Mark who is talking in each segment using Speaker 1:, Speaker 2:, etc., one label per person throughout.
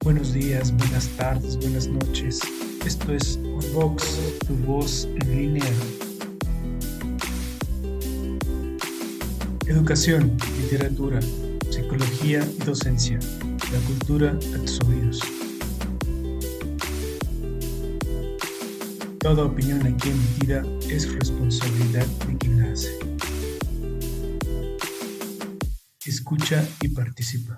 Speaker 1: Buenos días, buenas tardes, buenas noches. Esto es Unbox, tu voz en línea. Educación, literatura, psicología y docencia. La cultura a tus oídos. Toda opinión aquí emitida es responsabilidad de quien la hace. Escucha y participa.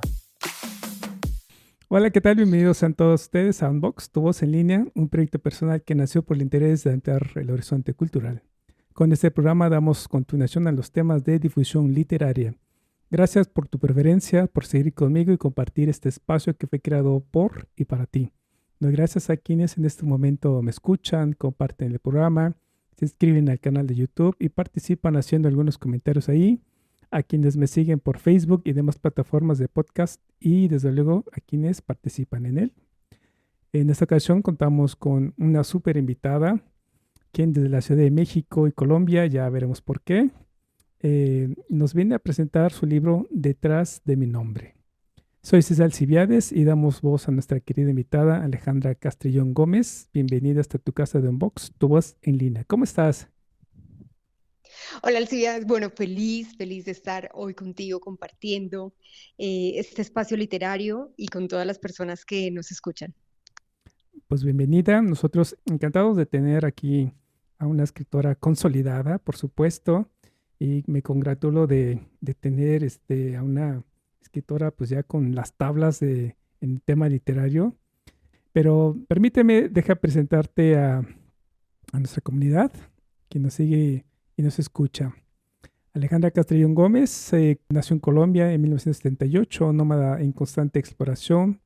Speaker 2: Hola, ¿qué tal? Bienvenidos a todos ustedes a Unbox, tu voz en línea, un proyecto personal que nació por el interés de ampliar el horizonte cultural. Con este programa damos continuación a los temas de difusión literaria. Gracias por tu preferencia, por seguir conmigo y compartir este espacio que fue creado por y para ti. Doy gracias a quienes en este momento me escuchan, comparten el programa, se inscriben al canal de YouTube y participan haciendo algunos comentarios ahí. A quienes me siguen por Facebook y demás plataformas de podcast y desde luego a quienes participan en él. En esta ocasión contamos con una súper invitada, quien desde la Ciudad de México y Colombia, ya veremos por qué, nos viene a presentar su libro Detrás de mi nombre. Soy César Alcibiades y damos voz a nuestra querida invitada Alejandra Castrillón Gómez. Bienvenida hasta tu casa de Unbox, tu voz en línea. ¿Cómo estás?
Speaker 3: Hola, Alcibiades. Bueno, feliz de estar hoy contigo compartiendo este espacio literario y con todas las personas que nos escuchan.
Speaker 2: Pues bienvenida. Nosotros encantados de tener aquí a una escritora consolidada, por supuesto, y me congratulo de tener a una escritora pues ya con las tablas en el tema literario. Pero permíteme, deja presentarte a nuestra comunidad, que nos sigue y nos escucha. Alejandra Castrillón Gómez nació en Colombia en 1978, nómada en constante exploración.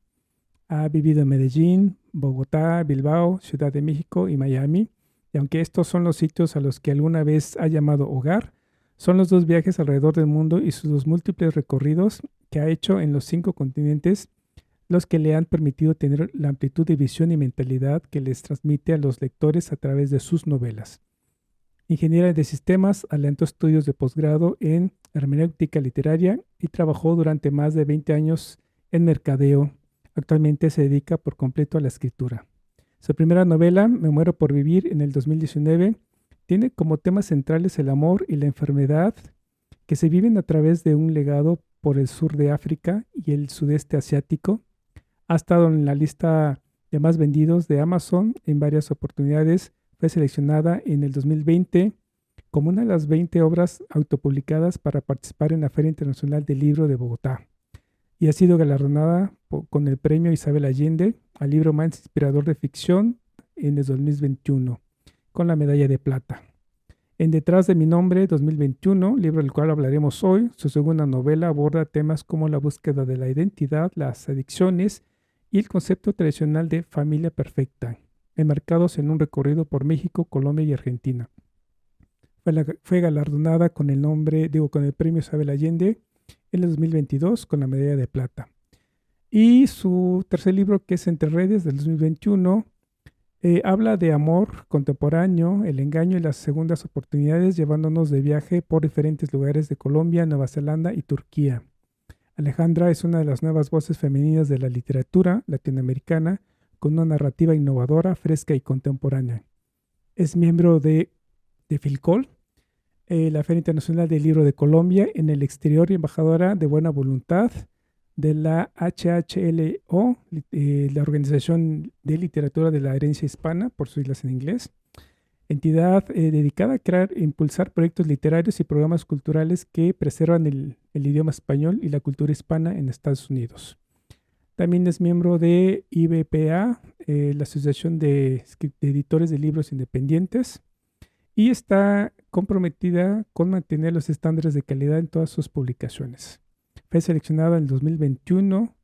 Speaker 2: Ha vivido en Medellín, Bogotá, Bilbao, Ciudad de México y Miami. Y aunque estos son los sitios a los que alguna vez ha llamado hogar, son los dos viajes alrededor del mundo y sus múltiples recorridos que ha hecho en los 5 continentes los que le han permitido tener la amplitud de visión y mentalidad que les transmite a los lectores a través de sus novelas. Ingeniera de sistemas, alentó estudios de posgrado en hermenéutica literaria y trabajó durante más de 20 años en mercadeo. Actualmente se dedica por completo a la escritura. Su primera novela, Me muero por vivir, en el 2019, tiene como temas centrales el amor y la enfermedad que se viven a través de un legado por el sur de África y el sudeste asiático. Ha estado en la lista de más vendidos de Amazon en varias oportunidades. Fue seleccionada en el 2020 como una de las 20 obras autopublicadas para participar en la Feria Internacional del Libro de Bogotá y ha sido galardonada con el premio Isabel Allende al libro más inspirador de ficción en el 2021 con la medalla de plata. En Detrás de mi nombre 2021, libro del cual hablaremos hoy, su segunda novela aborda temas como la búsqueda de la identidad, las adicciones y el concepto tradicional de familia perfecta, enmarcados en un recorrido por México, Colombia y Argentina. Fue galardonada con el premio Isabel Allende en el 2022 con la medalla de plata. Y su tercer libro, que es Entre redes, del 2021, habla de amor contemporáneo, el engaño y las segundas oportunidades, llevándonos de viaje por diferentes lugares de Colombia, Nueva Zelanda y Turquía. Alejandra es una de las nuevas voces femeninas de la literatura latinoamericana, con una narrativa innovadora, fresca y contemporánea. Es miembro de FILCOL, la Feria Internacional del Libro de Colombia en el exterior y embajadora de buena voluntad de la HHLO, la Organización de Literatura de la Herencia Hispana, por sus siglas en inglés, entidad dedicada a crear e impulsar proyectos literarios y programas culturales que preservan el idioma español y la cultura hispana en Estados Unidos. También es miembro de IBPA, la Asociación de Editores de Libros Independientes, y está comprometida con mantener los estándares de calidad en todas sus publicaciones. Fue seleccionada en el 2021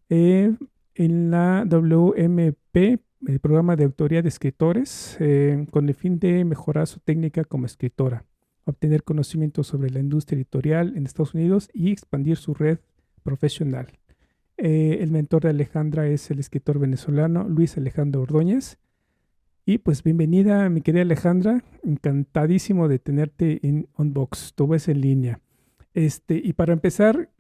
Speaker 2: en la WMP, el programa de autoría de escritores, con el fin de mejorar su técnica como escritora, obtener conocimientos sobre la industria editorial en Estados Unidos y expandir su red profesional. El mentor de Alejandra es el escritor venezolano Luis Alejandro Ordóñez. Y pues bienvenida, mi querida Alejandra, encantadísimo de tenerte en Unbox, tu voz en línea. Y para empezar,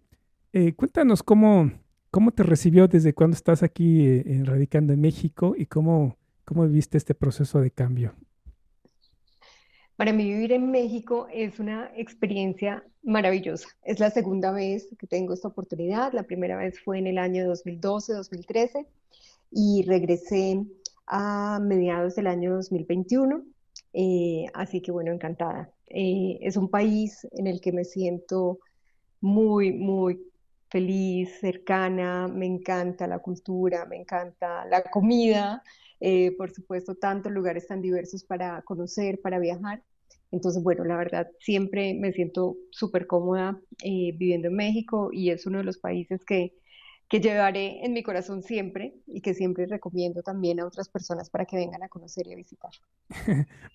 Speaker 2: cuéntanos cómo ¿Cómo te recibió desde cuando estás aquí radicando en México y cómo viviste este proceso de cambio?
Speaker 3: Para mí vivir en México es una experiencia maravillosa. Es la segunda vez que tengo esta oportunidad. La primera vez fue en el año 2012, 2013 y regresé a mediados del año 2021. Así que bueno, encantada. Es un país en el que me siento muy, muy feliz, cercana, me encanta la cultura, me encanta la comida, por supuesto, tantos lugares tan diversos para conocer, para viajar. Entonces, bueno, la verdad, siempre me siento súper cómoda viviendo en México y es uno de los países que llevaré en mi corazón siempre y que siempre recomiendo también a otras personas para que vengan a conocer y a visitar.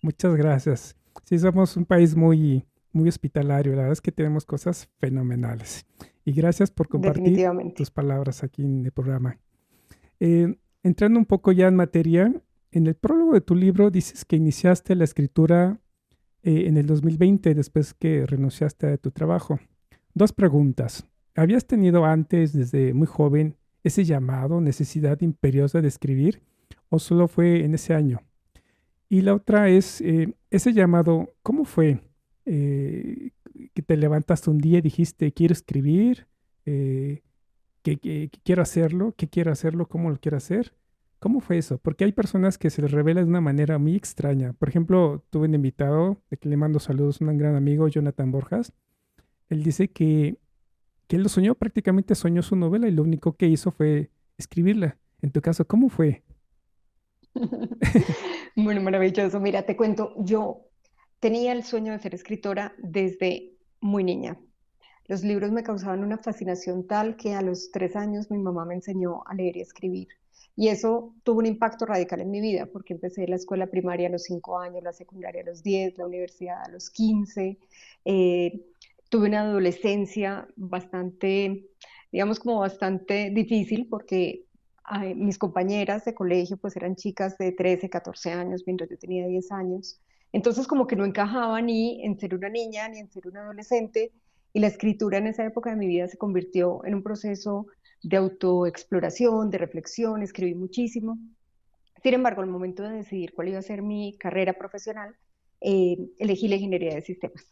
Speaker 2: Muchas gracias. Sí, somos un país muy hospitalario. La verdad es que tenemos cosas fenomenales. Y gracias por compartir
Speaker 3: Definitivamente.
Speaker 2: tus palabras aquí en el programa. Entrando un poco ya en materia, en el prólogo de tu libro dices que iniciaste la escritura en el 2020, después que renunciaste a tu trabajo. Dos preguntas. ¿Habías tenido antes, desde muy joven, ese llamado, necesidad imperiosa de escribir, o solo fue en ese año? Y la otra es, ese llamado, ¿cómo fue? Eh, que te levantaste un día y dijiste, quiero escribir, eh, que quiero hacerlo, que quiero hacerlo, cómo lo quiero hacer. ¿Cómo fue eso? Porque hay personas que se les revela de una manera muy extraña. Por ejemplo, tuve un invitado, de que le mando saludos, un gran amigo, Jonathan Borjas. Él dice que él lo soñó, prácticamente soñó su novela y lo único que hizo fue escribirla. En tu caso, ¿cómo fue?
Speaker 3: Bueno, maravilloso. Mira, te cuento, yo tenía el sueño de ser escritora desde muy niña. Los libros me causaban una fascinación tal que a los 3 años mi mamá me enseñó a leer y escribir. Y eso tuvo un impacto radical en mi vida, porque empecé la escuela primaria a los 5 años, la secundaria a los 10, la universidad a los 15. Eh, Tuve una adolescencia bastante, digamos, como bastante difícil, porque mis compañeras de colegio pues eran chicas de 13, 14 años, mientras yo tenía 10 años. Entonces como que no encajaba ni en ser una niña ni en ser una adolescente y la escritura en esa época de mi vida se convirtió en un proceso de autoexploración, de reflexión, escribí muchísimo. Sin embargo, al momento de decidir cuál iba a ser mi carrera profesional, elegí la ingeniería de sistemas.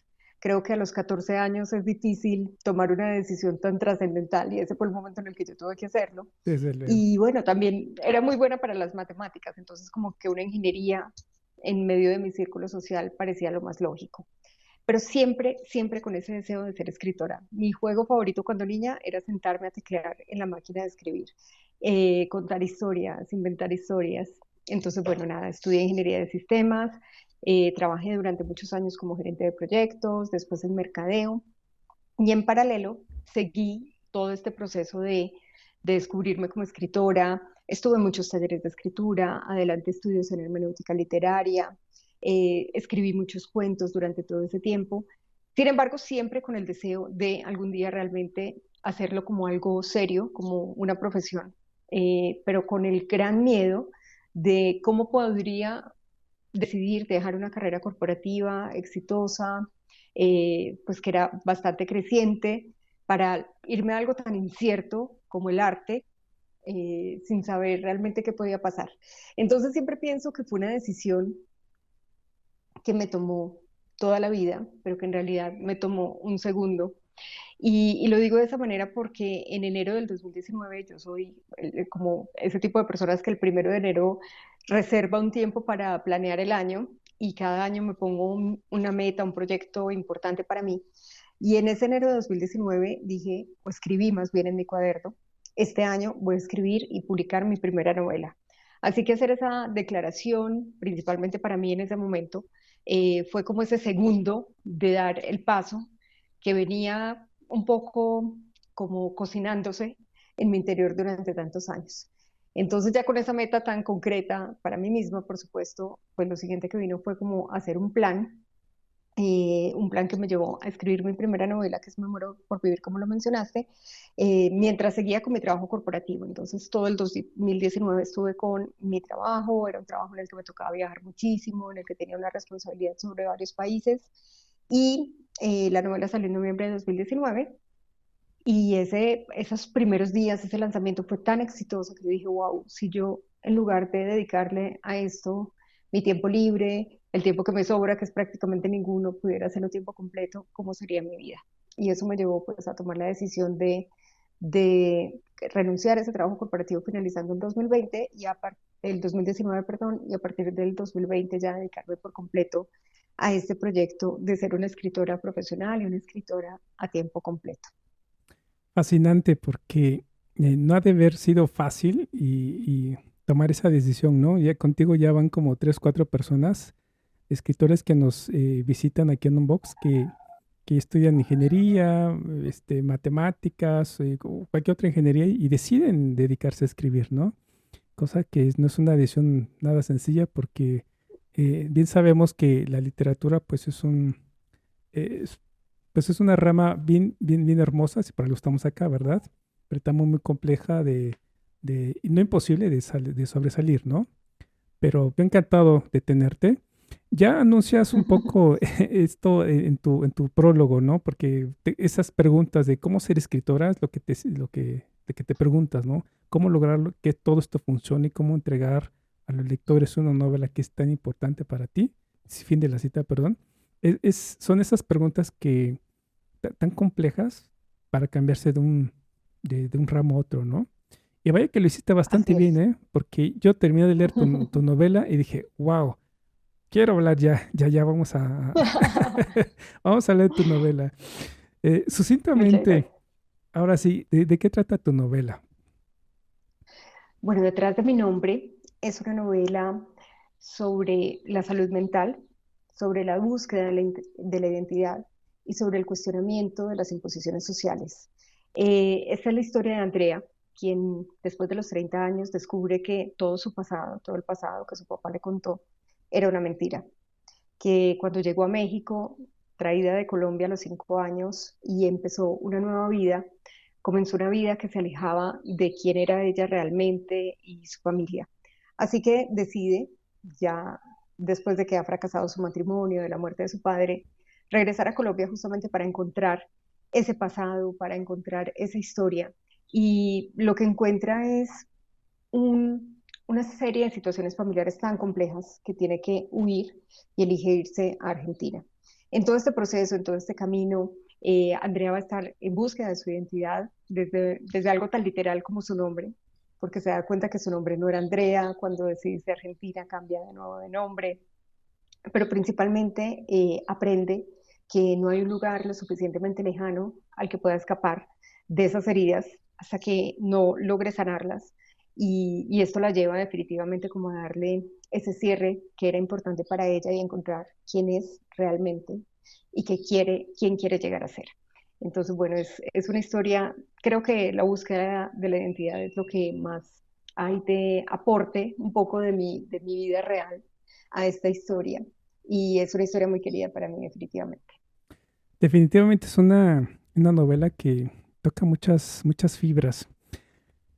Speaker 3: Creo que a los 14 años es difícil tomar una decisión tan trascendental y ese fue el momento en el que yo tuve que hacerlo.
Speaker 2: Desde luego.
Speaker 3: Y bueno, también era muy buena para las matemáticas, entonces como que una ingeniería en medio de mi círculo social parecía lo más lógico, pero siempre, siempre con ese deseo de ser escritora. Mi juego favorito cuando niña era sentarme a teclear en la máquina de escribir, contar historias, inventar historias. Entonces, bueno, nada, estudié ingeniería de sistemas, trabajé durante muchos años como gerente de proyectos, después en mercadeo, y en paralelo seguí todo este proceso de descubrirme como escritora. Estuve en muchos talleres de escritura, adelanté estudios en hermenéutica literaria, escribí muchos cuentos durante todo ese tiempo. Sin embargo, siempre con el deseo de algún día realmente hacerlo como algo serio, como una profesión, pero con el gran miedo de cómo podría decidir dejar una carrera corporativa exitosa, pues que era bastante creciente, para irme a algo tan incierto como el arte, sin saber realmente qué podía pasar. Entonces siempre pienso que fue una decisión que me tomó toda la vida, pero que en realidad me tomó un segundo. Y lo digo de esa manera porque en enero del 2019 yo soy como ese tipo de personas que el 1 de enero reserva un tiempo para planear el año y cada año me pongo una meta, un proyecto importante para mí. Y en ese enero de 2019 dije, o escribí más bien en mi cuaderno, este año voy a escribir y publicar mi primera novela. Así que hacer esa declaración, principalmente para mí en ese momento, fue como ese segundo de dar el paso que venía un poco como cocinándose en mi interior durante tantos años. Entonces ya con esa meta tan concreta para mí misma, por supuesto, pues lo siguiente que vino fue como hacer un plan que me llevó a escribir mi primera novela, que es Me muero por vivir, como lo mencionaste, mientras seguía con mi trabajo corporativo. Entonces, todo el 2019 estuve con mi trabajo, era un trabajo en el que me tocaba viajar muchísimo, en el que tenía una responsabilidad sobre varios países, y la novela salió en noviembre de 2019, Y esos primeros días, ese lanzamiento fue tan exitoso que yo dije, wow, si yo en lugar de dedicarle a esto mi tiempo libre, el tiempo que me sobra, que es prácticamente ninguno, pudiera hacerlo tiempo completo, ¿cómo sería mi vida? Y eso me llevó pues a tomar la decisión de renunciar a ese trabajo corporativo finalizando el 2020 y el 2019, perdón, y a partir del 2020 ya dedicarme por completo a este proyecto de ser una escritora profesional y una escritora a tiempo completo.
Speaker 2: Fascinante porque no ha de haber sido fácil y tomar esa decisión, ¿no? Ya contigo ya van como 3, 4 personas, escritores que nos visitan aquí en Unbox, que estudian ingeniería, matemáticas, o cualquier otra ingeniería y deciden dedicarse a escribir, ¿no? Cosa que no es una decisión nada sencilla porque bien sabemos que la literatura pues es, pues es una rama bien hermosa, si por algo estamos acá, ¿verdad? Pero está muy compleja y no imposible de sobresalir, ¿no? Pero me ha encantado de tenerte. Ya anuncias un poco esto en tu prólogo, ¿no? Porque esas preguntas de cómo ser escritora es de que te preguntas, ¿no? Cómo lograr que todo esto funcione y cómo entregar a los lectores una novela que es tan importante para ti. Fin de la cita, perdón. Son esas preguntas que tan complejas para cambiarse de un ramo a otro, ¿no? Y vaya que lo hiciste bastante
Speaker 3: Así
Speaker 2: bien,
Speaker 3: es.
Speaker 2: ¿eh? Porque yo terminé de leer tu novela y dije, wow, quiero hablar ya, vamos a leer tu novela.
Speaker 3: Muchas
Speaker 2: Sucintamente,
Speaker 3: gracias.
Speaker 2: ahora sí, ¿de qué trata tu novela?
Speaker 3: Bueno, detrás de mi nombre es una novela sobre la salud mental, sobre la búsqueda de la identidad y sobre el cuestionamiento de las imposiciones sociales. Esta es la historia de Andrea, quien después de los 30 años descubre que todo su pasado, todo el pasado que su papá le contó, era una mentira. Que cuando llegó a México, traída de Colombia a los 5 años y empezó una nueva vida, comenzó una vida que se alejaba de quién era ella realmente y su familia. Así que decide, ya después de que ha fracasado su matrimonio, de la muerte de su padre, regresar a Colombia justamente para encontrar ese pasado, para encontrar esa historia. Y lo que encuentra es una serie de situaciones familiares tan complejas que tiene que huir y elige irse a Argentina. En todo este proceso, en todo este camino, Andrea va a estar en búsqueda de su identidad desde algo tan literal como su nombre, porque se da cuenta que su nombre no era Andrea, cuando decide irse a Argentina cambia de nuevo de nombre, pero principalmente aprende que no hay un lugar lo suficientemente lejano al que pueda escapar de esas heridas hasta que no logre sanarlas. Y esto la lleva definitivamente como a darle ese cierre que era importante para ella y encontrar quién es realmente y quién quiere llegar a ser. Entonces, bueno, es una historia, creo que la búsqueda de la identidad es lo que más hay de aporte un poco de mi vida real a esta historia. Y es una historia muy querida para mí, definitivamente.
Speaker 2: Definitivamente es una novela que toca muchas fibras,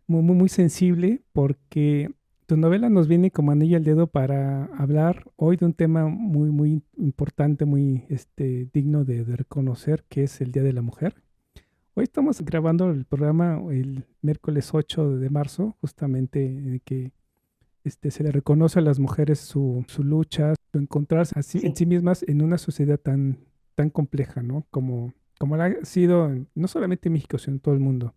Speaker 2: muy sensible, porque tu novela nos viene como anillo al dedo para hablar hoy de un tema muy importante, muy digno de reconocer, que es el Día de la Mujer. Hoy estamos grabando el programa el miércoles 8 de marzo, justamente en el que se le reconoce a las mujeres su lucha, su encontrarse en sí
Speaker 3: Sí,
Speaker 2: mismas en una sociedad tan compleja, ¿no? Como la ha sido no solamente en México, sino en todo el mundo.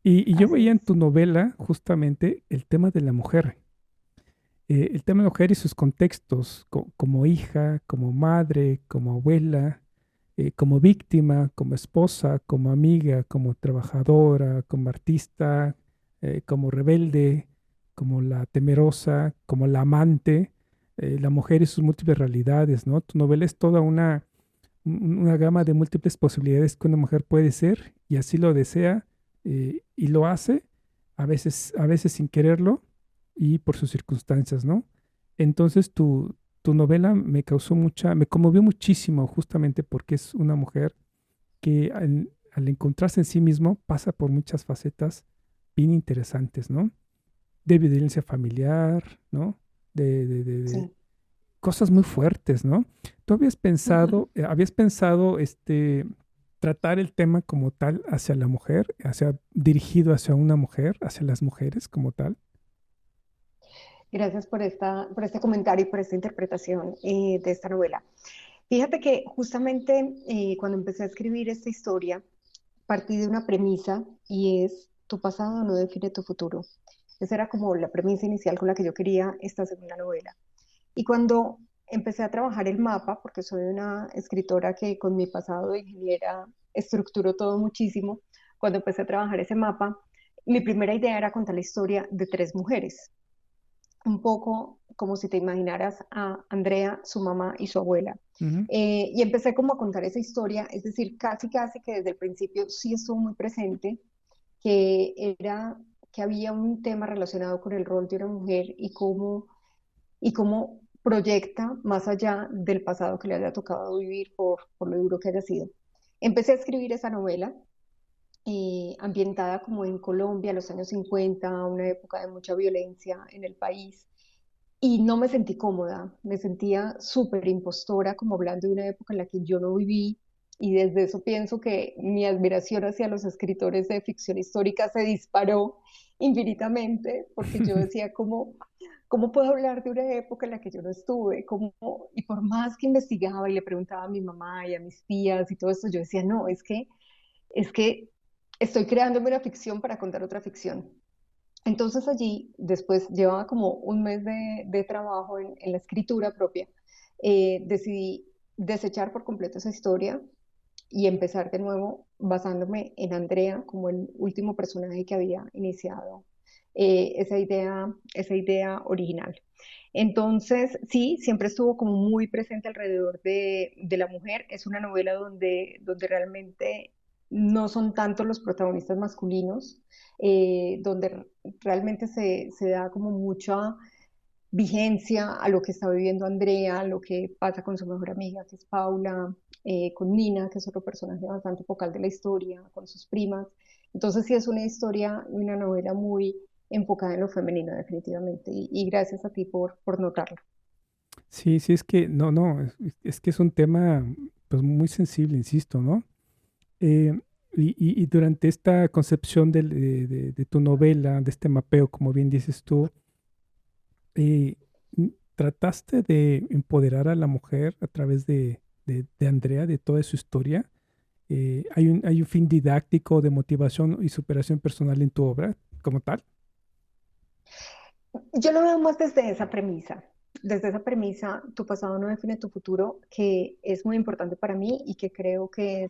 Speaker 2: Y yo
Speaker 3: así
Speaker 2: veía en
Speaker 3: es.
Speaker 2: tu novela justamente el tema de la mujer, el tema de la mujer y sus contextos, como hija, como madre, como abuela, como víctima, como esposa, como amiga, como trabajadora, como artista, como rebelde, como la temerosa, como la amante, la mujer y sus múltiples realidades, ¿no? Tu novela es toda una gama de múltiples posibilidades que una mujer puede ser y así lo desea y lo hace, a veces sin quererlo y por sus circunstancias, ¿no? Entonces tu novela me conmovió muchísimo justamente porque es una mujer que al encontrarse en sí mismo pasa por muchas facetas bien interesantes, ¿no? De violencia familiar, ¿no? De
Speaker 3: Sí.
Speaker 2: cosas muy fuertes, ¿no? ¿Tú habías pensado, tratar el tema como tal hacia la mujer, dirigido hacia una mujer, hacia las mujeres como tal.
Speaker 3: Gracias por este comentario y por esta interpretación de esta novela. Fíjate que justamente cuando empecé a escribir esta historia, partí de una premisa y es: tu pasado no define tu futuro. Esa era como la premisa inicial con la que yo quería esta segunda novela. Y cuando empecé a trabajar el mapa, porque soy una escritora que con mi pasado de ingeniera estructuró todo muchísimo, cuando empecé a trabajar ese mapa, mi primera idea era contar la historia de tres mujeres, un poco como si te imaginaras a Andrea, su mamá y su abuela.
Speaker 2: Ujú.
Speaker 3: Y empecé como a contar esa historia, es decir, casi casi que desde el principio sí estuvo muy presente, que era que había un tema relacionado con el rol de una mujer y cómo proyecta más allá del pasado que le haya tocado vivir por lo duro que haya sido. Empecé a escribir esa novela ambientada como en Colombia, los años 50, una época de mucha violencia en el país. Y no me sentí cómoda, me sentía súper impostora, como hablando de una época en la que yo no viví. Y desde eso pienso que mi admiración hacia los escritores de ficción histórica se disparó infinitamente, porque yo decía, ¿cómo puedo hablar de una época en la que yo no estuve? Y por más que investigaba y le preguntaba a mi mamá y a mis tías y todo esto, yo decía, no, es que estoy creándome una ficción para contar otra ficción. Entonces allí, después llevaba como un mes de trabajo en la escritura propia, decidí desechar por completo esa historia y empezar de nuevo basándome en Andrea como el último personaje que había iniciado esa idea original. Entonces, sí, siempre estuvo como muy presente alrededor de la mujer. Es una novela donde realmente no son tanto los protagonistas masculinos, donde realmente se da como mucha vigencia a lo que está viviendo Andrea, a lo que pasa con su mejor amiga, que es Paula, con Nina, que es otro personaje bastante focal de la historia, con sus primas. Entonces sí es una historia y una novela muy enfocada en lo femenino, definitivamente. Y gracias a ti por notarlo.
Speaker 2: Sí, sí, es que no, es que es un tema pues muy sensible, insisto, ¿no? Eh, y durante esta concepción de tu novela, de este mapeo, como bien dices tú, eh, ¿trataste de empoderar a la mujer a través de Andrea, de toda su historia? ¿Hay un fin didáctico de motivación y superación personal en tu obra como tal?
Speaker 3: Yo lo veo más desde esa premisa, tu pasado no define tu futuro, que es muy importante para mí y que creo que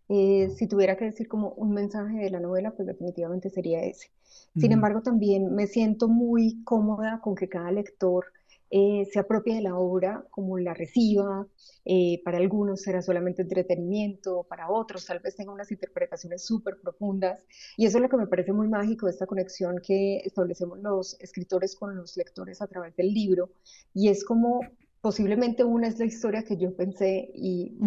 Speaker 3: si tuviera que decir como un mensaje de la novela, pues definitivamente sería ese. Sin
Speaker 2: Ujú.
Speaker 3: embargo, también me siento muy cómoda con que cada lector se apropie de la obra como la reciba. Para algunos será solamente entretenimiento, para otros tal vez tenga unas interpretaciones súper profundas. Y eso es lo que me parece muy mágico de esta conexión que establecemos los escritores con los lectores a través del libro. Y es como posiblemente una es la historia que yo pensé y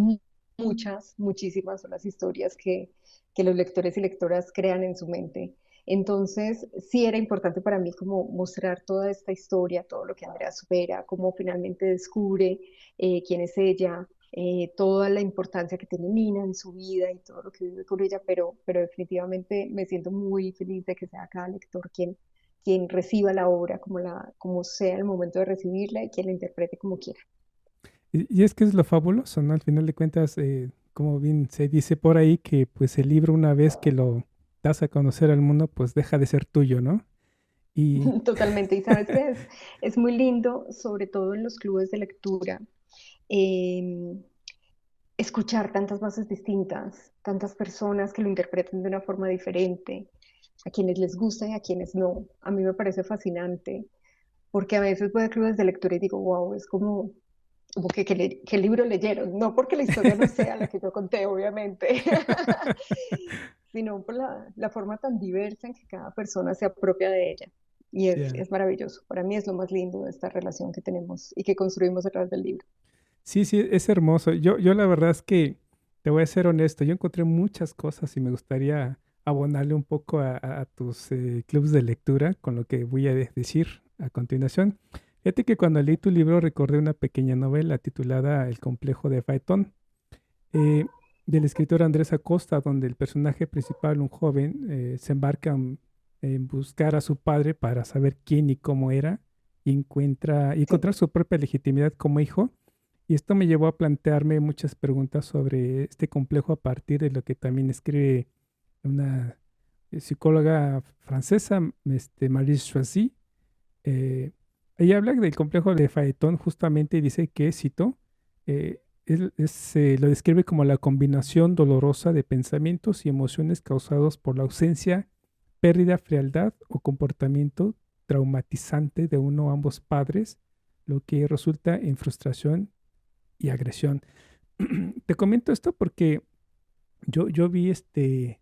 Speaker 3: muchas, muchísimas son las historias que los lectores y lectoras crean en su mente. Entonces, sí era importante para mí como mostrar toda esta historia, todo lo que Andrea supera, cómo finalmente descubre quién es ella, toda la importancia que tiene Nina en su vida y todo lo que vive con ella, pero definitivamente me siento muy feliz de que sea cada lector quien reciba la obra como sea el momento de recibirla y quien la interprete como quiera.
Speaker 2: Y es que es lo fabuloso, ¿no? Al final de cuentas, como bien se dice por ahí, que pues el libro una vez que lo das a conocer al mundo, pues deja de ser tuyo, ¿no? Y
Speaker 3: Totalmente. Y sabes que es muy lindo, sobre todo en los clubes de lectura, eh, escuchar tantas voces distintas, tantas personas que lo interpretan de una forma diferente, a quienes les gusta y a quienes no. A mí me parece fascinante, porque a veces voy a clubes de lectura y digo, wow, es como que libro leyeron, no porque la historia no sea la que yo conté, obviamente, sino por la forma tan diversa en que cada persona se apropia de ella. Y
Speaker 2: ya.
Speaker 3: es maravilloso. Para mí es lo más lindo de esta relación que tenemos y que construimos a través del libro.
Speaker 2: Sí, sí, es hermoso. Yo la verdad es que te voy a ser honesto, yo encontré muchas cosas y me gustaría abonarle un poco a tus clubes de lectura con lo que voy a decir a continuación. Fíjate que cuando leí tu libro recordé una pequeña novela titulada El complejo de Faetón. Eh, del escritor Andrés Acosta, donde el personaje principal, un joven, se embarca en buscar a su padre para saber quién y cómo era y
Speaker 3: Sí,
Speaker 2: encontrar su propia legitimidad como hijo. Y esto me llevó a plantearme muchas preguntas sobre este complejo a partir de lo que también escribe una psicóloga francesa, Marie Choisy. eh, Ella habla del complejo de Faetón justamente y dice que, cito, lo describe como la combinación dolorosa de pensamientos y emociones causados por la ausencia, pérdida, frialdad o comportamiento traumatizante de uno o ambos padres, lo que resulta en frustración y agresión. Te comento esto porque yo, yo vi este,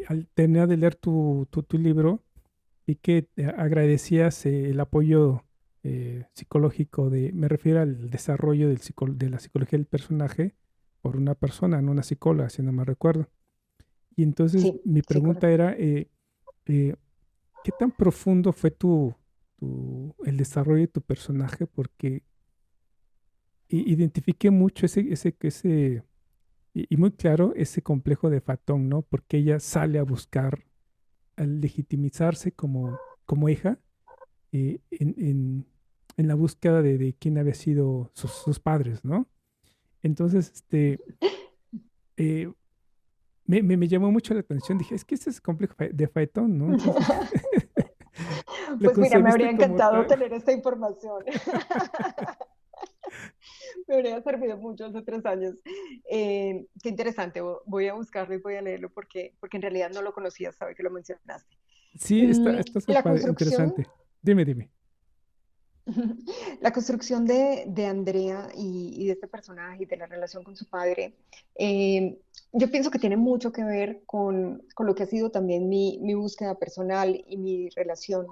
Speaker 2: al terminar de leer tu libro, y que agradecías el apoyo psicológico me refiero al desarrollo de la psicología del personaje por una persona, no una psicóloga, si no me recuerdo. Y entonces
Speaker 3: sí,
Speaker 2: mi
Speaker 3: sí,
Speaker 2: pregunta
Speaker 3: correcto.
Speaker 2: era, eh, ¿qué tan profundo fue el desarrollo de tu personaje? Porque identifiqué mucho y muy claro ese complejo de Fatón, ¿no? Porque ella sale a buscar, al legitimizarse como hija, en la búsqueda de quién había sido sus padres, ¿no? Entonces, eh, me llamó mucho la atención. Dije, es que este es complejo de Faetón, ¿no? Entonces, ¿lo
Speaker 3: Pues mira, me
Speaker 2: concebiste
Speaker 3: habría
Speaker 2: como
Speaker 3: encantado
Speaker 2: tal?
Speaker 3: tener esta información. Me habría servido mucho hace 3 años. Qué interesante, voy a buscarlo y voy a leerlo porque en realidad no lo conocía, sabe que lo mencionaste.
Speaker 2: Sí, está
Speaker 3: La
Speaker 2: súper
Speaker 3: construcción,
Speaker 2: interesante. Dime.
Speaker 3: la construcción de Andrea y de este personaje y de la relación con su padre, yo pienso que tiene mucho que ver con lo que ha sido también mi búsqueda personal y mi relación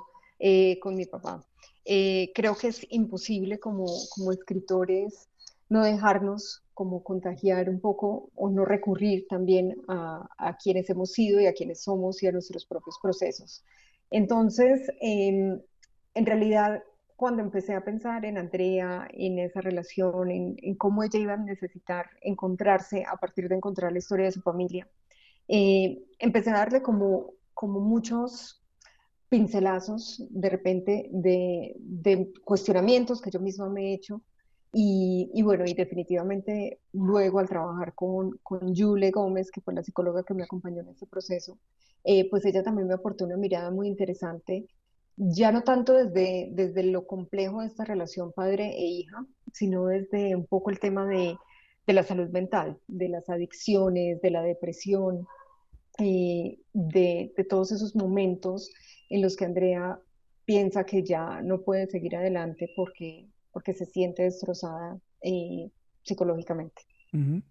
Speaker 3: con mi papá. Creo que es imposible como escritores no dejarnos como contagiar un poco o no recurrir también a quienes hemos sido y a quienes somos y a nuestros propios procesos. Entonces, en realidad, cuando empecé a pensar en Andrea, en esa relación, en cómo ella iba a necesitar encontrarse a partir de encontrar la historia de su familia, empecé a darle como muchos pincelazos de repente de cuestionamientos que yo misma me he hecho. Y bueno, y definitivamente luego al trabajar con Yule Gómez, que fue la psicóloga que me acompañó en este proceso, pues ella también me aportó una mirada muy interesante, ya no tanto desde lo complejo de esta relación padre e hija, sino desde un poco el tema de la salud mental, de las adicciones, de la depresión, de todos esos momentos en los que Andrea piensa que ya no puede seguir adelante porque se siente destrozada psicológicamente.
Speaker 2: Ujú.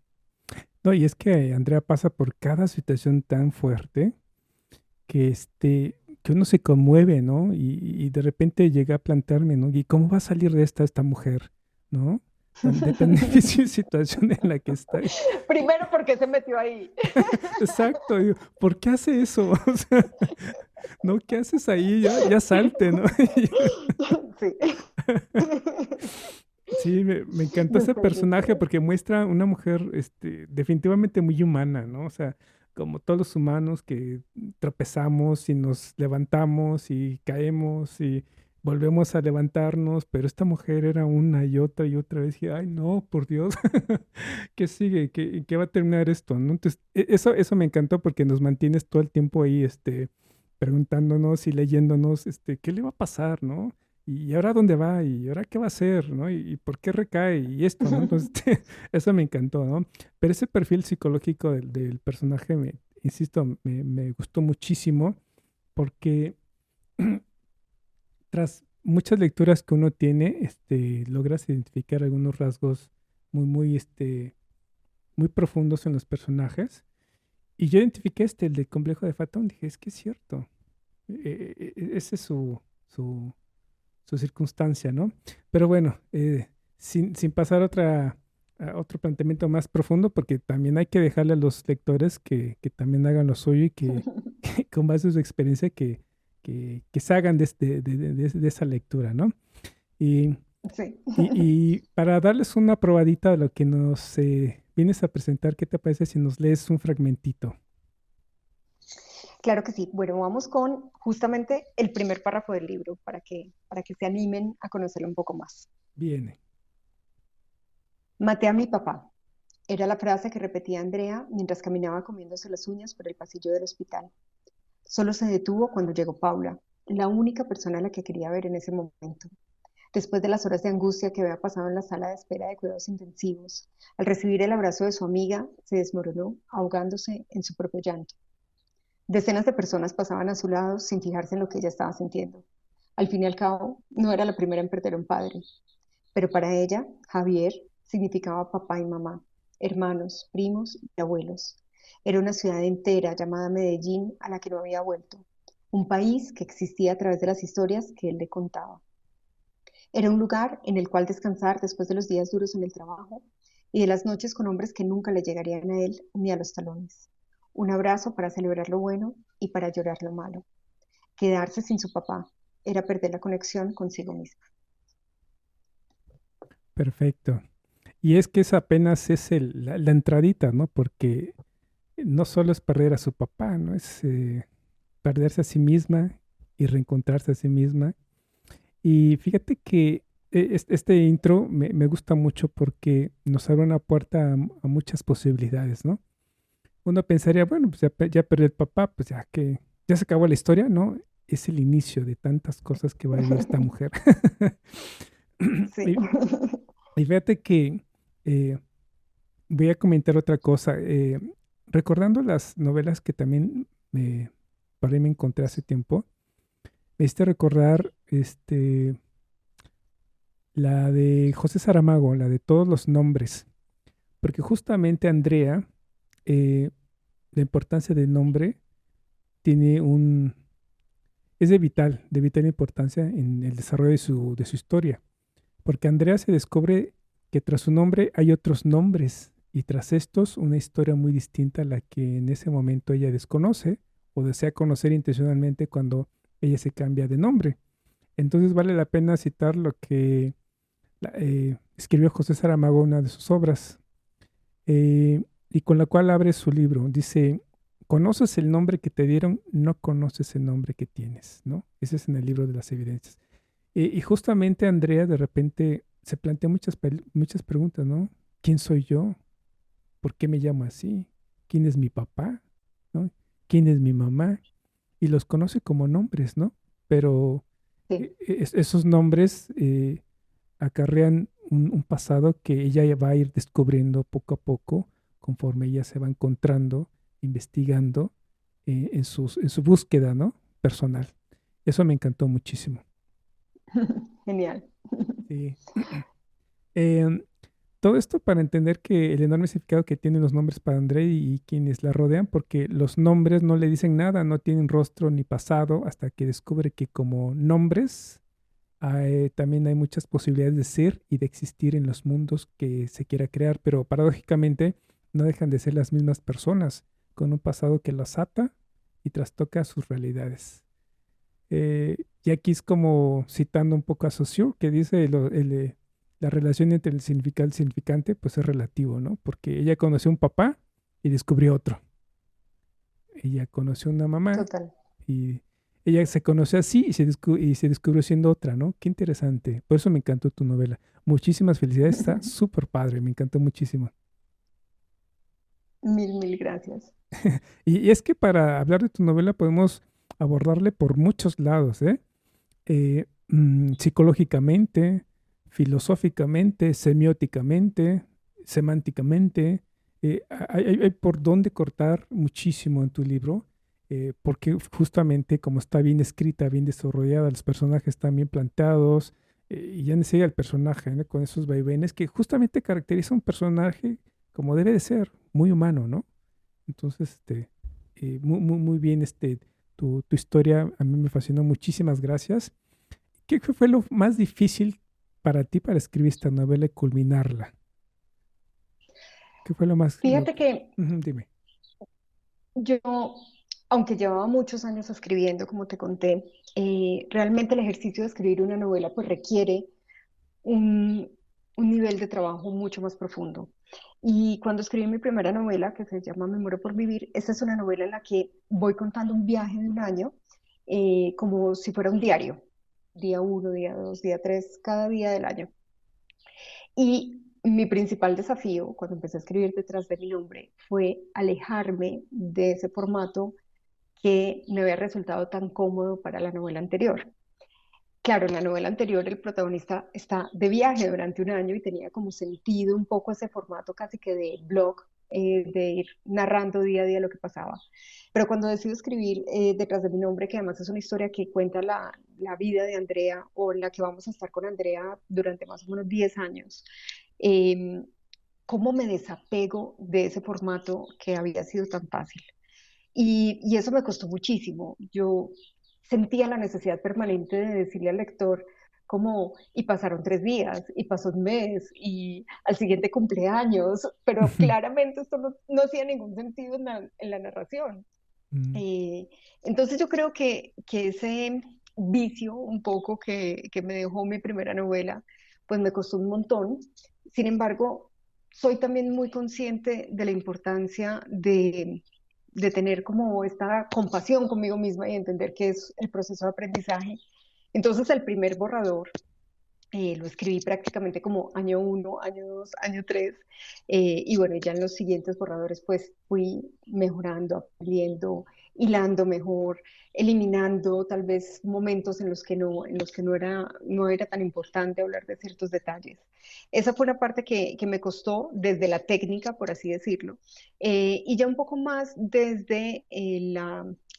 Speaker 2: No, y es que Andrea pasa por cada situación tan fuerte que uno se conmueve, ¿no? Y de repente llega a plantearme, ¿no? ¿Y cómo va a salir de esta mujer, ¿no? De tan difícil situación en la que está.
Speaker 3: Primero, ¿porque se metió ahí?
Speaker 2: Exacto, digo, ¿por qué hace eso? O sea, ¿no? ¿Qué haces ahí? Ya salte, ¿no?
Speaker 3: Sí.
Speaker 2: Sí, me encantó
Speaker 3: Yo
Speaker 2: ese
Speaker 3: sé, yo
Speaker 2: personaje
Speaker 3: sé.
Speaker 2: porque muestra una mujer, definitivamente muy humana, ¿no? O sea, como todos los humanos que tropezamos y nos levantamos y caemos y volvemos a levantarnos, pero esta mujer era una y otra vez y, ay, no, por Dios, ¿qué sigue? ¿Qué va a terminar esto? ¿No? Entonces, eso me encantó porque nos mantienes todo el tiempo ahí, preguntándonos y leyéndonos, ¿qué le va a pasar, ¿no? ¿Y ahora dónde va? ¿Y ahora qué va a hacer? ¿No? ¿Y por qué recae? Y esto, ¿no? Entonces, eso me encantó, ¿no? Pero ese perfil psicológico del personaje, insisto, me gustó muchísimo porque tras muchas lecturas que uno tiene, logras identificar algunos rasgos muy profundos en los personajes. Y yo identifiqué el del complejo de Fatón, dije, es que es cierto. Ese es su circunstancia, ¿no? Pero bueno, sin pasar a otro planteamiento más profundo, porque también hay que dejarle a los lectores que también hagan lo suyo y que con base en su experiencia que se hagan de esa lectura, ¿no? Y,
Speaker 3: Sí.
Speaker 2: y para darles una probadita de lo que nos vienes a presentar, ¿qué te parece si nos lees un fragmentito?
Speaker 3: Claro que sí. Bueno, vamos con justamente el primer párrafo del libro para que se animen a conocerlo un poco más.
Speaker 2: Viene.
Speaker 3: Maté a mi papá. Era la frase que repetía Andrea mientras caminaba comiéndose las uñas por el pasillo del hospital. Solo se detuvo cuando llegó Paula, la única persona a la que quería ver en ese momento. Después de las horas de angustia que había pasado en la sala de espera de cuidados intensivos, al recibir el abrazo de su amiga, se desmoronó, ahogándose en su propio llanto. Decenas de personas pasaban a su lado sin fijarse en lo que ella estaba sintiendo. Al fin y al cabo, no era la primera en perder a un padre, pero para ella, Javier significaba papá y mamá, hermanos, primos y abuelos. Era una ciudad entera llamada Medellín a la que no había vuelto, un país que existía a través de las historias que él le contaba. Era un lugar en el cual descansar después de los días duros en el trabajo y de las noches con hombres que nunca le llegarían a él ni a los talones. Un abrazo para celebrar lo bueno y para llorar lo malo. Quedarse sin su papá era perder la conexión consigo misma.
Speaker 2: Perfecto. Y es que esa apenas es la entradita, ¿no? Porque no solo es perder a su papá, ¿no? Es perderse a sí misma y reencontrarse a sí misma. Y fíjate que este intro me gusta mucho porque nos abre una puerta a muchas posibilidades, ¿no? Uno pensaría, bueno, pues ya perdió el papá, pues ya que ya se acabó la historia, ¿no? Es el inicio de tantas cosas que va a vivir esta mujer.
Speaker 3: Sí.
Speaker 2: Y, y fíjate que eh, voy a comentar otra cosa. Recordando las novelas que también por ahí me encontré hace tiempo, me hiciste recordar la de José Saramago, la de Todos los nombres, porque justamente Andrea, eh, la importancia del nombre tiene es de vital importancia en el desarrollo de su historia, porque Andrea se descubre que tras su nombre hay otros nombres y tras estos una historia muy distinta a la que en ese momento ella desconoce o desea conocer intencionalmente cuando ella se cambia de nombre. Entonces vale la pena citar lo que escribió José Saramago, una de sus obras, y con la cual abre su libro. Dice, conoces el nombre que te dieron, no conoces el nombre que tienes, ¿no? Ese es en el libro de las evidencias. Y justamente Andrea de repente se plantea muchas preguntas, ¿no? ¿Quién soy yo? ¿Por qué me llamo así? ¿Quién es mi papá? ¿No? ¿Quién es mi mamá? Y los conoce como nombres, ¿no? Pero
Speaker 3: Sí.
Speaker 2: esos nombres acarrean un pasado que ella va a ir descubriendo poco a poco conforme ella se va encontrando, investigando en su búsqueda, ¿no? Personal. Eso me encantó muchísimo.
Speaker 3: Genial.
Speaker 2: Sí. Em, Todo esto para entender que el enorme significado que tienen los nombres para André y quienes la rodean, porque los nombres no le dicen nada, no tienen rostro ni pasado, hasta que descubre que como nombres también hay muchas posibilidades de ser y de existir en los mundos que se quiera crear, pero paradójicamente no dejan de ser las mismas personas, con un pasado que las ata y trastoca sus realidades. Y aquí es como citando un poco a Saussure, que dice la relación entre el significado y el significante, pues es relativo, ¿no? Porque ella conoció un papá y descubrió otro. Ella conoció una mamá
Speaker 3: Total.
Speaker 2: y ella se conoció así y se descubrió siendo otra, ¿no? Qué interesante. Por eso me encantó tu novela. Muchísimas felicidades, está súper padre, me encantó muchísimo.
Speaker 3: Mil gracias.
Speaker 2: Y es que para hablar de tu novela podemos abordarle por muchos lados, ¿eh? Psicológicamente, filosóficamente, semióticamente, semánticamente. Hay por dónde cortar muchísimo en tu libro, porque justamente como está bien escrita, bien desarrollada, los personajes están bien planteados, y ya enseguida el personaje, ¿no? Con esos vaivenes que justamente caracteriza a un personaje como debe de ser, muy humano, ¿no? Entonces, muy bien tu historia, a mí me fascinó, muchísimas gracias. ¿Qué fue lo más difícil para ti para escribir esta novela y culminarla? ¿Qué fue lo más...
Speaker 3: Fíjate que
Speaker 2: Ujú, dime.
Speaker 3: yo, aunque llevaba muchos años escribiendo, como te conté, realmente el ejercicio de escribir una novela pues requiere un, un nivel de trabajo mucho más profundo. Y cuando escribí mi primera novela, que se llama Me muero por vivir, esta es una novela en la que voy contando un viaje de un año, como si fuera un diario, día uno, día dos, día tres, cada día del año. Y mi principal desafío cuando empecé a escribir Detrás de mi nombre fue alejarme de ese formato que me había resultado tan cómodo para la novela anterior. Claro, en la novela anterior el protagonista está de viaje durante un año y tenía como sentido un poco ese formato casi que de blog, de ir narrando día a día lo que pasaba. Pero cuando decido escribir Detrás de mi nombre, que además es una historia que cuenta la vida de Andrea, o en la que vamos a estar con Andrea durante más o menos 10 años, eh, ¿cómo me desapego de ese formato que había sido tan fácil? Y eso me costó muchísimo. Yo sentía la necesidad permanente de decirle al lector como, y pasaron 3 días, y pasó un mes, y al siguiente cumpleaños, pero claramente esto no hacía ningún sentido en la narración.
Speaker 2: Mm,
Speaker 3: Eh, entonces yo creo que ese vicio un poco que me dejó mi primera novela, pues me costó un montón. Sin embargo, soy también muy consciente de la importancia de tener como esta compasión conmigo misma y entender que es el proceso de aprendizaje. Entonces el primer borrador lo escribí prácticamente como año uno, año dos, año tres, y bueno, ya en los siguientes borradores pues fui mejorando, aprendiendo, hilando mejor, eliminando tal vez momentos en los que no era tan importante hablar de ciertos detalles. Esa fue una parte que me costó desde la técnica, por así decirlo, y ya un poco más desde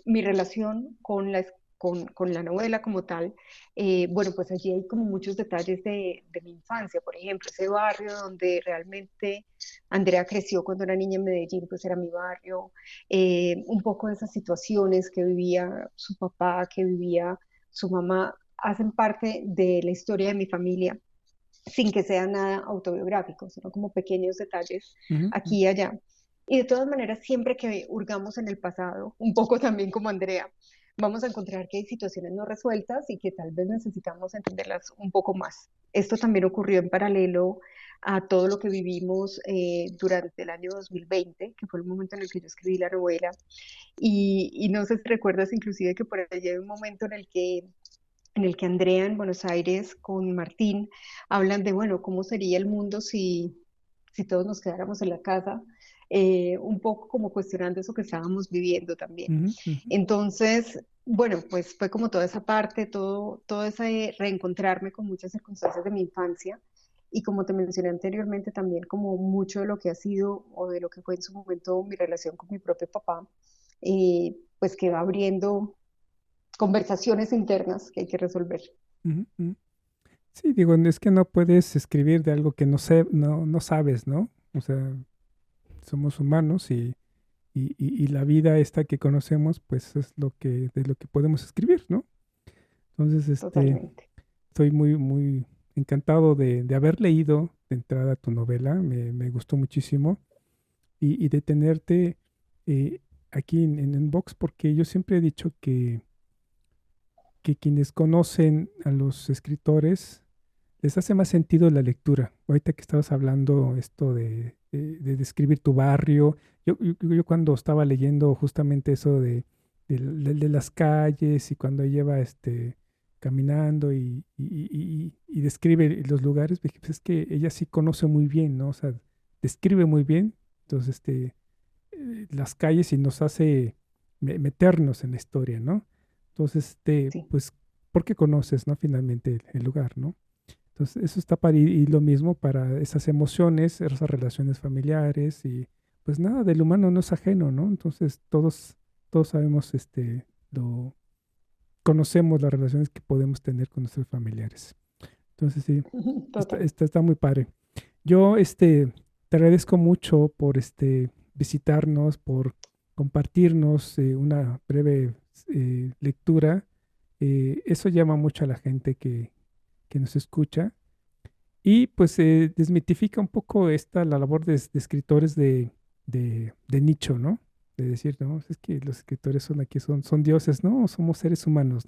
Speaker 3: mi relación con la novela como tal. Bueno, pues allí hay como muchos detalles de mi infancia, por ejemplo, ese barrio donde realmente Andrea creció cuando era niña en Medellín, pues era mi barrio, un poco de esas situaciones que vivía su papá, que vivía su mamá, hacen parte de la historia de mi familia, sin que sea nada autobiográfico, sino como pequeños detalles
Speaker 2: ujú, ujú.
Speaker 3: aquí y allá. Y de todas maneras, siempre que hurgamos en el pasado, un poco también como Andrea, vamos a encontrar que hay situaciones no resueltas y que tal vez necesitamos entenderlas un poco más. Esto también ocurrió en paralelo a todo lo que vivimos durante el año 2020, que fue el momento en el que yo escribí la novela. Y no sé si recuerdas inclusive que por allí hay un momento en el que Andrea en Buenos Aires con Martín hablan de, bueno, ¿cómo sería el mundo si todos nos quedáramos en la casa? Un poco como cuestionando eso que estábamos viviendo también.
Speaker 2: Ujú, ujú.
Speaker 3: Entonces, bueno, pues fue como toda esa parte, todo ese reencontrarme con muchas circunstancias de mi infancia. Y como te mencioné anteriormente, también como mucho de lo que ha sido o de lo que fue en su momento mi relación con mi propio papá, pues que va abriendo conversaciones internas que hay que resolver.
Speaker 2: Ujú, ujú. Sí, digo, es que no puedes escribir de algo que no sabes, ¿no? O sea, somos humanos y la vida esta que conocemos, pues es de lo que podemos escribir, ¿no? Entonces,
Speaker 3: Totalmente.
Speaker 2: estoy muy encantado de haber leído de entrada tu novela, me gustó muchísimo y de tenerte eh, aquí en Vox, porque yo siempre he dicho que quienes conocen a los escritores les hace más sentido la lectura. Ahorita que estabas hablando esto de describir tu barrio, yo cuando estaba leyendo justamente eso de las calles y cuando lleva caminando y describe los lugares, dije, pues es que ella sí conoce muy bien, ¿no? O sea, describe muy bien, entonces las calles y nos hace meternos en la historia, ¿no? Entonces,
Speaker 3: Sí.
Speaker 2: pues, porque conoces, ¿no? Finalmente el lugar, ¿no? Entonces, eso está para y lo mismo para esas emociones, esas relaciones familiares y pues nada, del humano no es ajeno, ¿no? Entonces, todos sabemos, conocemos las relaciones que podemos tener con nuestros familiares. Entonces, sí,
Speaker 3: Total.
Speaker 2: está muy padre. Yo, te agradezco mucho por, visitarnos, por compartirnos una breve lectura. Eso llama mucho a la gente que nos escucha y pues desmitifica un poco la labor de escritores de nicho, ¿no? De decir, no, es que los escritores son aquí, son dioses, ¿no? Somos seres humanos.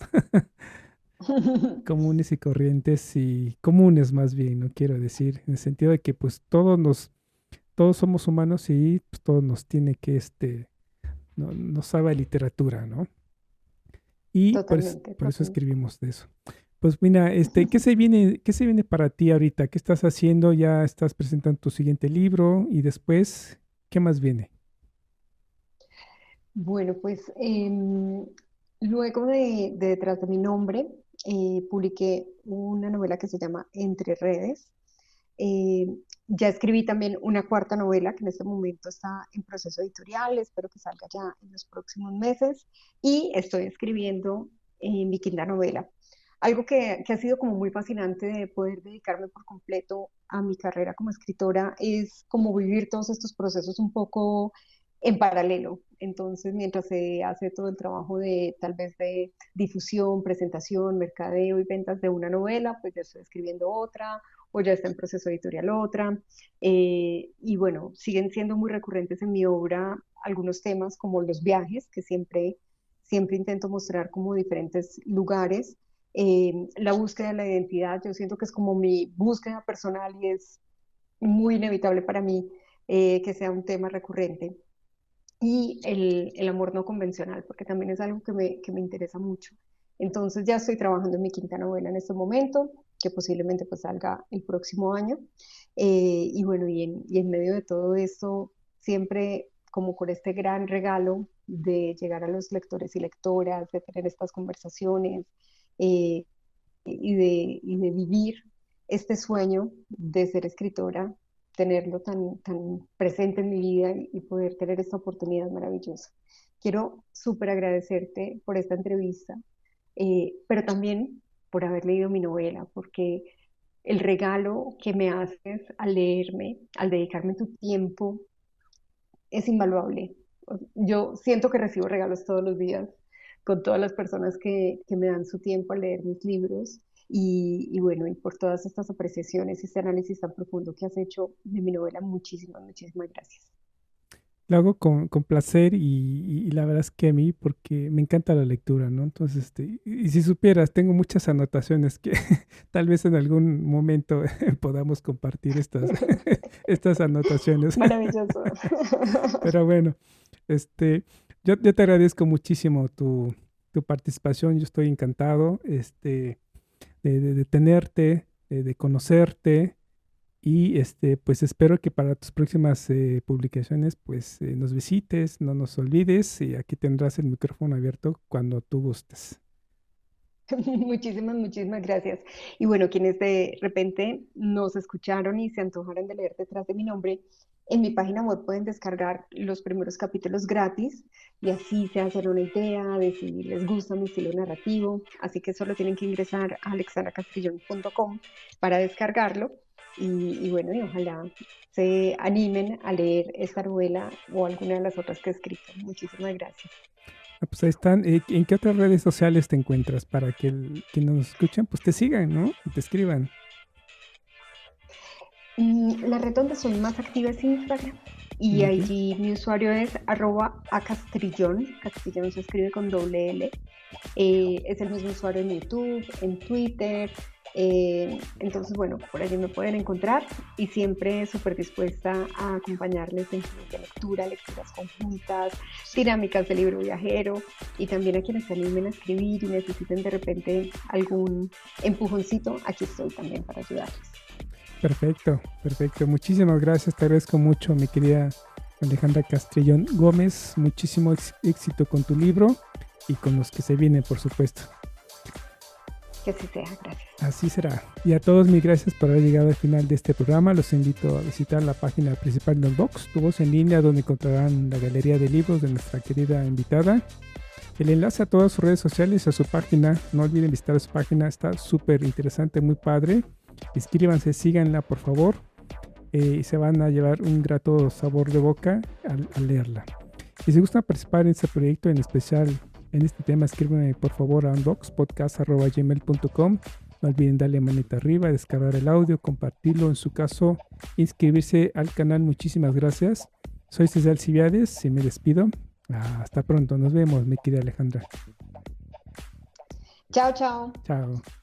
Speaker 2: comunes y corrientes y comunes más bien, no quiero decir, en el sentido de que pues todos somos humanos y pues, todos nos tiene que, nos sabe literatura, ¿no? Y
Speaker 3: Totalmente,
Speaker 2: por eso
Speaker 3: totalmente.
Speaker 2: escribimos de eso. Pues mira, qué se viene para ti ahorita? ¿Qué estás haciendo? ¿Ya estás presentando tu siguiente libro? Y después, ¿qué más viene?
Speaker 3: Bueno, pues luego de Detrás de mi nombre, publiqué una novela que se llama Entre Redes. Eh, ya escribí también una cuarta novela que en este momento está en proceso editorial, espero que salga ya en los próximos meses. Y estoy escribiendo mi quinta novela. Algo que ha sido como muy fascinante de poder dedicarme por completo a mi carrera como escritora es como vivir todos estos procesos un poco en paralelo. Entonces, mientras se hace todo el trabajo de tal vez de difusión, presentación, mercadeo y ventas de una novela, pues ya estoy escribiendo otra o ya está en proceso editorial otra. Y bueno, siguen siendo muy recurrentes en mi obra algunos temas como los viajes, que siempre intento mostrar como diferentes lugares. La búsqueda de la identidad, yo siento que es como mi búsqueda personal y es muy inevitable para mí que sea un tema recurrente. Y el amor no convencional, porque también es algo que me interesa mucho. Entonces ya estoy trabajando en mi quinta novela en este momento, que posiblemente pues salga el próximo año. Y bueno, y en medio de todo esto, siempre como con este gran regalo de llegar a los lectores y lectoras, de tener estas conversaciones eh, y de vivir este sueño de ser escritora, tenerlo tan presente en mi vida y poder tener esta oportunidad maravillosa. Quiero súper agradecerte por esta entrevista, pero también por haber leído mi novela, porque el regalo que me haces al leerme, al dedicarme tu tiempo, es invaluable. Yo siento que recibo regalos todos los días con todas las personas que me dan su tiempo a leer mis libros y bueno, y por todas estas apreciaciones y este análisis tan profundo que has hecho de mi novela, muchísimas, muchísimas gracias.
Speaker 2: Lo hago con placer y la verdad es que a mí, porque me encanta la lectura, ¿no? Entonces, y si supieras, tengo muchas anotaciones que tal vez en algún momento podamos compartir estas anotaciones.
Speaker 3: Maravilloso.
Speaker 2: Pero bueno, este, yo te agradezco muchísimo tu participación. Yo estoy encantado, de tenerte, de conocerte y pues espero que para tus próximas publicaciones pues nos visites, no nos olvides y aquí tendrás el micrófono abierto cuando tú gustes.
Speaker 3: Muchísimas, muchísimas gracias. Y bueno, quienes de repente nos escucharon y se antojaron de leer Detrás de mi nombre, en mi página web pueden descargar los primeros capítulos gratis y así se hacen una idea de si les gusta mi estilo narrativo. Así que solo tienen que ingresar a alexandracastrillón.com para descargarlo. Y bueno, y ojalá se animen a leer esta novela o alguna de las otras que he escrito. Muchísimas gracias.
Speaker 2: Ah, pues ahí están. ¿En qué otras redes sociales te encuentras para que quienes nos escuchan pues te sigan, ¿no? Y te escriban.
Speaker 3: La red donde soy más activa es Instagram y
Speaker 2: Ok.
Speaker 3: allí mi usuario es @acastrillón, Castrillón se escribe con doble L. Es el mismo usuario en YouTube, en Twitter. Entonces, bueno, por allí me pueden encontrar y siempre súper dispuesta a acompañarles en clubes de lectura, lecturas conjuntas, dinámicas de libro viajero y también a quienes se animen a escribir y necesiten de repente algún empujoncito, aquí estoy también para ayudarles.
Speaker 2: Perfecto, perfecto. Muchísimas gracias. Te agradezco mucho, mi querida Alejandra Castrillón Gómez. Muchísimo éxito con tu libro y con los que se vienen, por supuesto.
Speaker 3: Que así sea, gracias.
Speaker 2: Así será. Y a todos, mil gracias por haber llegado al final de este programa. Los invito a visitar la página principal de Unbox, Tu Voz en Línea, donde encontrarán la galería de libros de nuestra querida invitada. El enlace a todas sus redes sociales, a su página. No olviden visitar su página, está súper interesante, muy padre. Inscríbanse, síganla, por favor. Y se van a llevar un grato sabor de boca al leerla. Y si gustan participar en este proyecto, en especial en este tema, escríbanme por favor a unboxpodcast@gmail.com. No olviden darle manita arriba, descargar el audio, compartirlo, en su caso, inscribirse al canal. Muchísimas gracias. Soy César Alcibiades y me despido. Hasta pronto, nos vemos, mi querida Alejandra.
Speaker 3: Chao, chao.
Speaker 2: Chao.